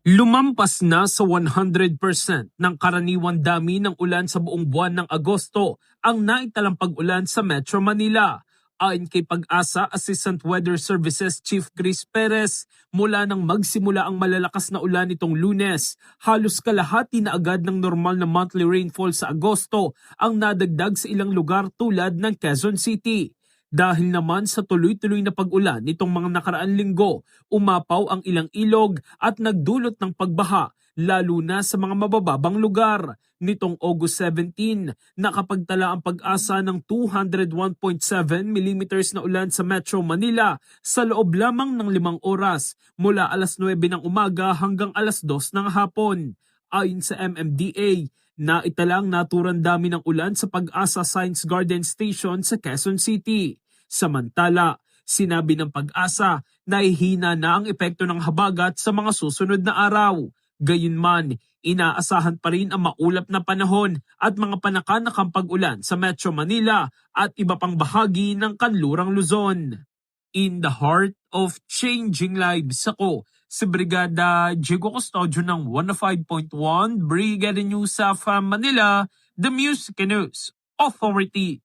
Lumampas na sa 100% ng karaniwang dami ng ulan sa buong buwan ng Agosto ang naitalang pag-ulan sa Metro Manila. Ayon kay Pag-asa Assistant Weather Services Chief Chris Perez, mula nang magsimula ang malalakas na ulan nitong Lunes, halos kalahati na agad ng normal na monthly rainfall sa Agosto ang nadagdag sa ilang lugar tulad ng Quezon City. Dahil naman sa tuloy-tuloy na pag-ulan nitong mga nakaraan linggo, umapaw ang ilang ilog at nagdulot ng pagbaha, lalo na sa mga mabababang lugar. Nitong August 17, nakapagtala ang Pag-asa ng 201.7 millimeters na ulan sa Metro Manila sa loob lamang ng 5 oras mula alas 9 ng umaga hanggang alas 2 ng hapon. Ayon sa MMDA, naitalang naturang dami ng ulan sa Pag-asa Science Garden Station sa Quezon City. Samantala, sinabi ng Pag-asa na hihina na ang epekto ng habagat sa mga susunod na araw. Gayunman, inaasahan pa rin ang maulap na panahon at mga panakanakang pag-ulan sa Metro Manila at iba pang bahagi ng kanlurang Luzon. In the heart of changing lives, ako si Brigada Diego Custodio ng 105.1 Brigada News of Manila, the Music News Authority.